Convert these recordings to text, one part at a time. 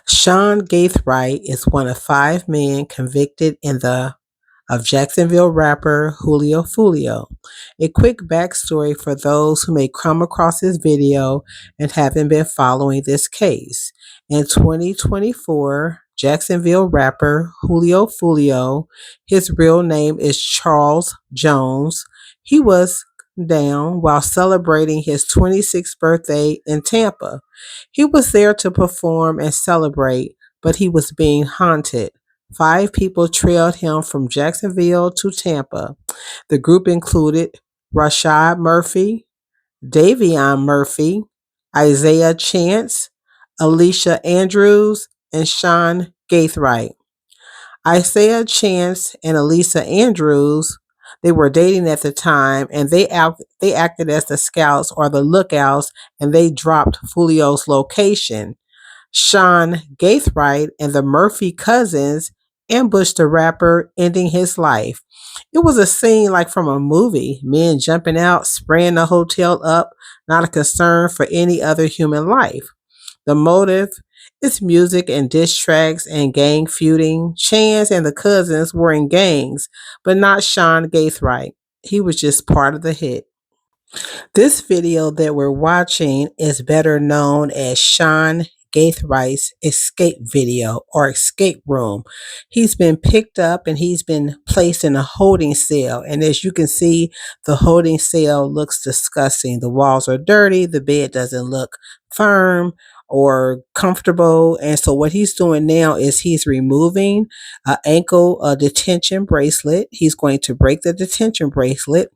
Sean Gathright is one of 5 men convicted in the of Jacksonville rapper Julio Foolio. A quick backstory for those who may come across this video and haven't been following this case. In 2024, Jacksonville rapper Julio Foolio, his real name is Charles Jones, he was down while celebrating his 26th birthday in Tampa. He was there to perform and celebrate, but he was being haunted. 5 people trailed him from Jacksonville to Tampa. The group included Rashad Murphy, Davion Murphy, Isaiah Chance, Alicia Andrews, and Sean Gathright. Isaiah Chance and Alicia Andrews, they were dating at the time, and they acted as the scouts or the lookouts, and they dropped Fulio's location. Sean Gathright and the Murphy cousins ambushed the rapper, ending his life. It was a scene like from a movie, men jumping out, spraying the hotel up, not a concern for any other human life. The motive is music and diss tracks and gang feuding. Chance and the cousins were in gangs, but not Sean Gathright. He was just part of the hit. This video that we're watching is better known as Sean Gaithright's escape video or escape room. He's been picked up and he's been placed in a holding cell. And as you can see, the holding cell looks disgusting. The walls are dirty. The bed doesn't look firm or comfortable. And so what he's doing now is he's removing an ankle detention bracelet. He's going to break the detention bracelet.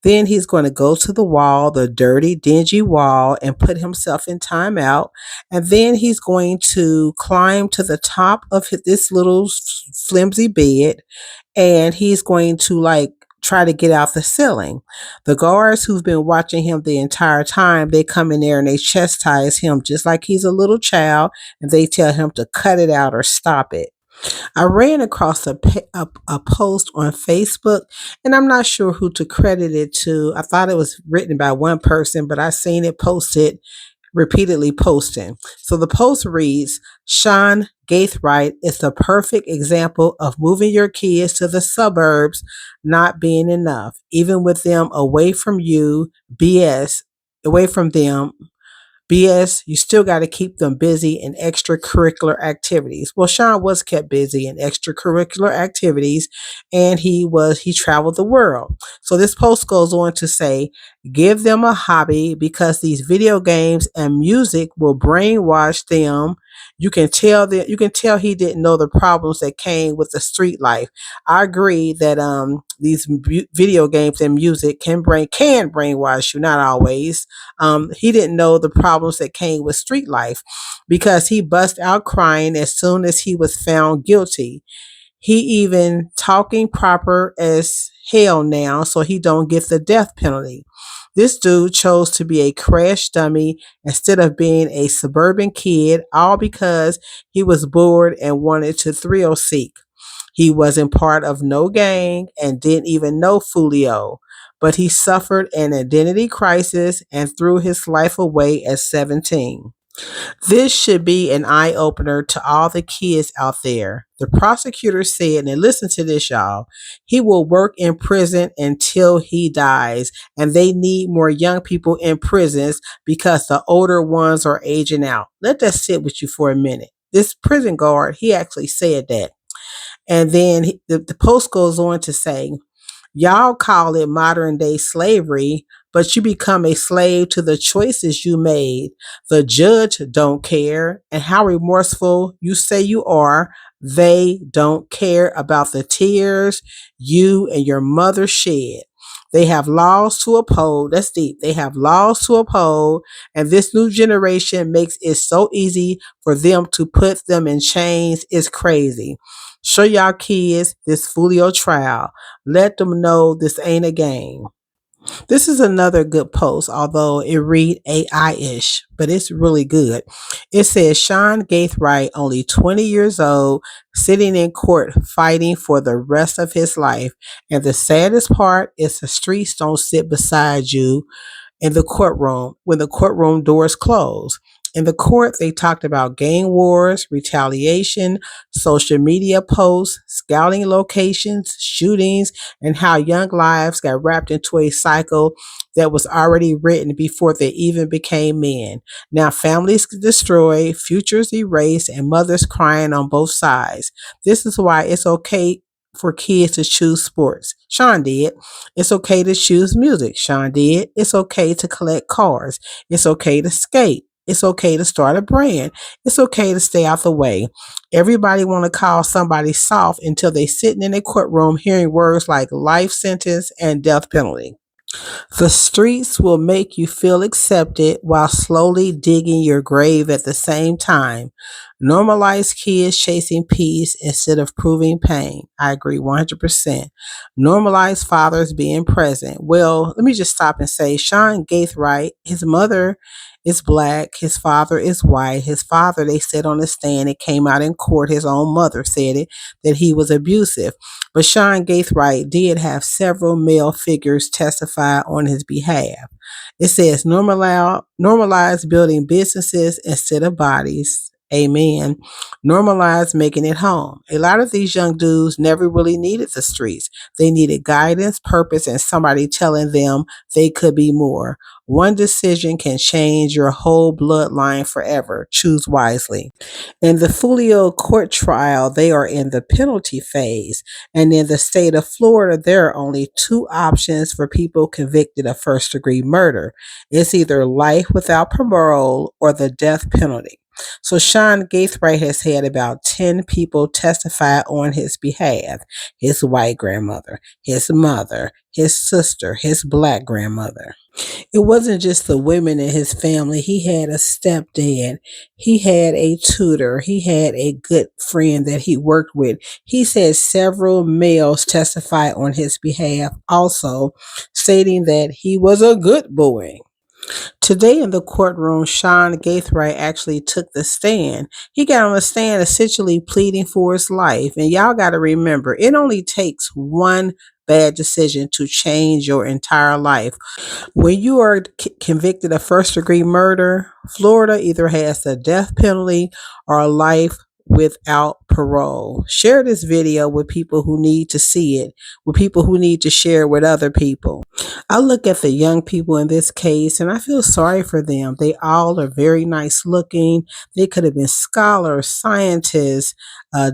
Then he's going to go to the wall, the dirty, dingy wall, and put himself in timeout. And then he's going to climb to the top of this little flimsy bed, and he's going to try to get out the ceiling. The guards who've been watching him the entire time, they come in there and they chastise him just like he's a little child, and they tell him to cut it out or stop it. I ran across a post on Facebook, and I'm not sure who to credit it to. I thought it was written by one person, but I seen it posted, repeatedly posting. So the post reads, Sean Gathright is the perfect example of moving your kids to the suburbs not being enough. Even with them away from you, away from them, BS, you still got to keep them busy in extracurricular activities. Well, Sean was kept busy in extracurricular activities, and he traveled the world. So this post goes on to say, give them a hobby because these video games and music will brainwash them. You can tell he didn't know the problems that came with the street life. I agree that these video games and music can brainwash you, not always. He didn't know the problems that came with street life because he bust out crying as soon as he was found guilty. He even talking proper as hell now so he don't get the death penalty. This dude chose to be a crash dummy instead of being a suburban kid, all because he was bored and wanted to thrill seek. He wasn't part of no gang and didn't even know Fulio, but he suffered an identity crisis and threw his life away at 17. This should be an eye opener to all the kids out there. The prosecutor said, and listen to this, y'all, he will work in prison until he dies, and they need more young people in prisons because the older ones are aging out. Let that sit with you for a minute. This prison guard, he actually said that. And then the post goes on to say, y'all call it modern day slavery, but you become a slave to the choices you made. The judge don't care, and how remorseful you say you are, they don't care about the tears you and your mother shed. They have laws to uphold. That's deep. They have laws to uphold, and this new generation makes it so easy for them to put them in chains. It's crazy. Show y'all kids this Fulio trial. Let them know this ain't a game. This is another good post, although it read AI-ish, but it's really good. It says Sean Gathright, only 20 years old, sitting in court fighting for the rest of his life. And the saddest part is the streets don't sit beside you in the courtroom when the courtroom doors close. In the court, they talked about gang wars, retaliation, social media posts, scouting locations, shootings, and how young lives got wrapped into a cycle that was already written before they even became men. Now, families destroyed, futures erased, and mothers crying on both sides. This is why it's okay for kids to choose sports. Sean did. It's okay to choose music. Sean did. It's okay to collect cars. It's okay to skate. It's okay to start a brand. It's okay to stay out the way. Everybody want to call somebody soft until they sitting in a courtroom hearing words like life sentence and death penalty. The streets will make you feel accepted while slowly digging your grave at the same time. Normalize kids chasing peace instead of proving pain. I agree 100%. Normalize fathers being present. Well, let me just stop and say Sean Gathright, his mother is black, his father is white. His father, they said on the stand, it came out in court, his own mother said it, that he was abusive. But Sean Gathright did have several male figures testify on his behalf. It says normalize building businesses instead of bodies. Amen. Normalize making it home. A lot of these young dudes never really needed the streets. They needed guidance, purpose, and somebody telling them they could be more. One decision can change your whole bloodline forever. Choose wisely. In the Foolio court trial, they are in the penalty phase. And in the state of Florida, there are only two options for people convicted of first degree murder. It's either life without parole or the death penalty. So Sean Gathright has had about 10 people testify on his behalf. His white grandmother, his mother, his sister, his black grandmother. It wasn't just the women in his family. He had a stepdad. He had a tutor. He had a good friend that he worked with. He said several males testify on his behalf, also stating that he was a good boy. Today in the courtroom, Sean Gathright actually took the stand. He got on the stand essentially pleading for his life. And y'all got to remember, it only takes one bad decision to change your entire life. When you are convicted of first degree murder, Florida either has the death penalty or life without parole. Share this video with people who need to see it, with people who need to share it with other people. I look at the young people in this case and I feel sorry for them. They all are very nice looking. They could have been scholars, scientists,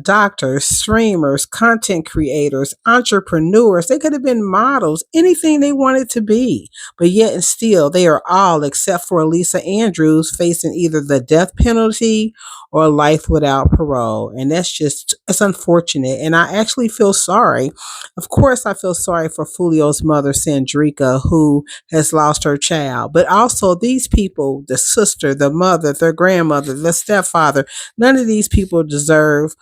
doctors, streamers, content creators, entrepreneurs. They could have been models, anything they wanted to be. But yet and still, they are all, except for Elisa Andrews, facing either the death penalty or life without parole. And it's unfortunate. And I actually feel sorry. Of course, I feel sorry for Foolio's mother, Sandrika, who has lost her child. But also these people, the sister, the mother, their grandmother, the stepfather, none of these people deserve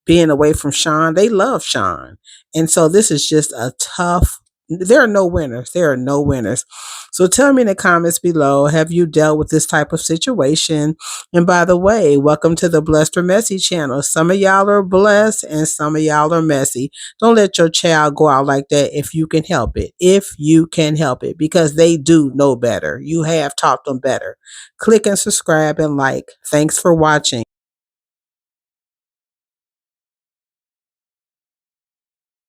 being away from Sean. They love Sean. And so this is just a tough. There are no winners. There are no winners. So tell me in the comments below, have you dealt with this type of situation? And by the way, welcome to the Blessed or Messy channel. Some of y'all are blessed and some of y'all are messy. Don't let your child go out like that if you can help it. If you can help it, because they do know better. You have taught them better. Click and subscribe and like. Thanks for watching.